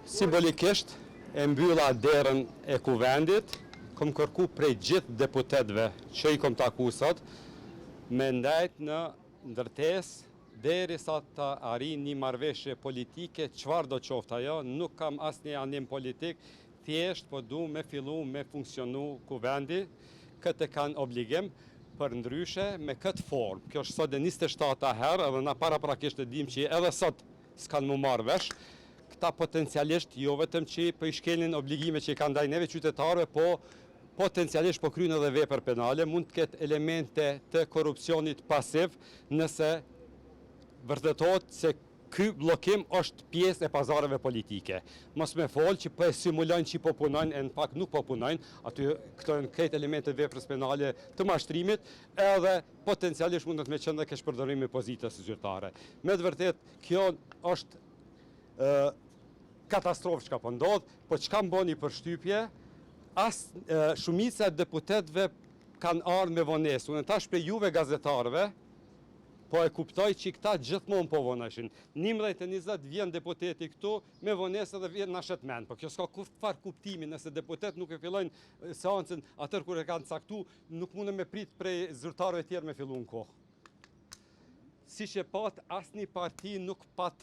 Simbolikisht e mbylla derën e kuvendit, kom kërku prej gjithë deputetëve që i kom taku sot, me ndajt në ndërtesë derisa të arrijë një marrëveshje politike, çfarë do qoftë ajo, nuk kam asnjë anim politik, thjesht po du me fillu me funksionu kuvendi, këtë kanë obligim, për ndryshe me këtë formë. Kjo është sot e 27 herë, edhe na paraprakisht e dim që edhe sot s'kanë mu marrë vesh, këta potencialisht jo vetëm që po i shkelin obligime që i kanë ndaj neve qytetarëve, po potencialisht po kryejnë edhe vepër penale, mund të ketë elemente të korrupsionit pasiv nëse vërtetohet se ky bllokim është pjesë e pazareve politike. Mos me folë që po e simulojnë që po punojnë, e në fakt nuk po punojnë, aty këto janë këtë elemente të veprës penale të mashtrimit, edhe potencialisht mundet me qenë dhe keq përdorim i pozitës zyrtare. Me të vërtet, kjo është katastrofë çka po ndodh, po çka mboni përshtypje, shumica e deputetëve kanë ardhur me vonesë. Unë tash për juve gazetarëve, po e kuptoj që këta gjithmonë po voneshin. 11-20 vjen deputeti këtu me vonesë dhe vjen na shet mend. Po kjo s'ka kurrë kuptimi nëse deputet nuk e fillojnë seancën atër kur e kanë caktu, nuk mundem me prit prej zyrtarëve tjerë me fillu në kohë. Siç e pat, asnjë parti nuk pat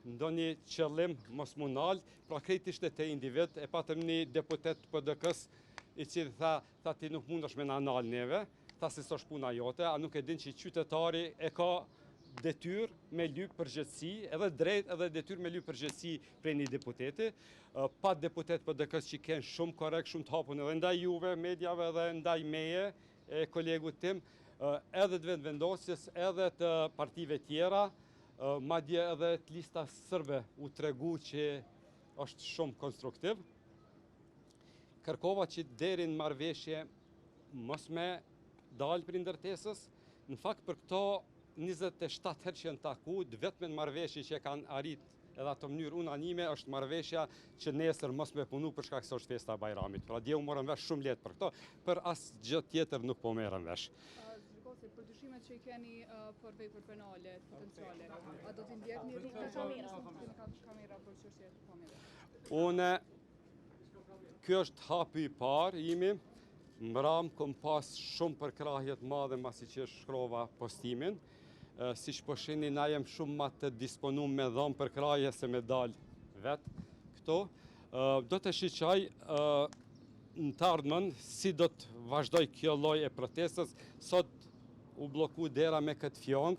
ndonjë qëllim mosmunal, pra krejt ishte te individ, e patëm një deputet PDK-s i cili tha ti nuk mundesh me na nal neve, ta se s'është puna jote, a nuk e din që qytetari e ka detyrë me lyp përgjegjësi, edhe drejt edhe detyrë me lyp përgjegjësi prej një deputeti, pa deputet PDK-s që kanë shumë korrekt, shumë të hapun edhe ndaj juve, mediave edhe ndaj meje, e kolegut tim, edhe të vendvendosjes, edhe të partive tjera, madje edhe të lista sërbe u tregu që është shumë konstruktiv. Kërkova që deri në marrëveshje mos me dalë për ndërtesës, në fakt për këto 27 herë që janë taku, vetëm në marrëveshje që kanë arrit edhe ato mënyrë unanime është marrëveshja që nesër mos me punu për shkak se është festa e Bajramit. Pra dje u morën vesh shumë lehtë për këto, për asgjë tjetër nuk po merren vesh. Për dyshimet që i keni për vepër penale potenciale, a do t'i ndjekni rrugë kamera për çështje të pamjera? Une, kjo është hapi i parë imi, mram kom pas shumë përkrahje të madhe masi që shkrova postimin, si që po shihni na jem shumë ma të disponum me dhëmë përkrahje se me dalë vetë këto. Do të shiqaj në të ardhmen si do të vazhdoj kjo lloj e protestës. Sot u bloku dera me këtë fjong,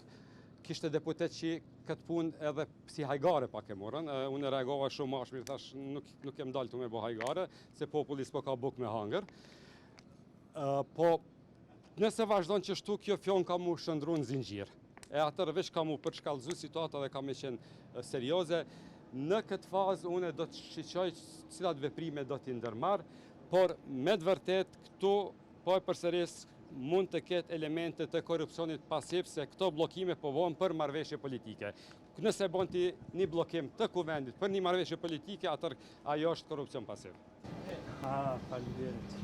kishte deputet që këtë punë edhe si hajgare pak e morën, unë reagova shumë mashmir, thash nuk jem dalë të me bo hajgare, se populli s'po ka buk me hangër. Po nëse vazhdon që shtu, kjo fjong ka mu shëndru në zinxhir. E atër veç ka mu përshkallëzu situata dhe ka me qenë serioze. Në këtë fazë unë do të shiqoj cilat veprime do t'i ndërmarr, por me të vërtet këtu po e përsëris mund të ketë elemente të korrupsionit pasiv se këto bllokime po vonë për marrëveshje politike. Nëse bën ti një bllokim të kuvendit për një marrëveshje politike, atër ajo është korrupsion pasiv. Faleminderit.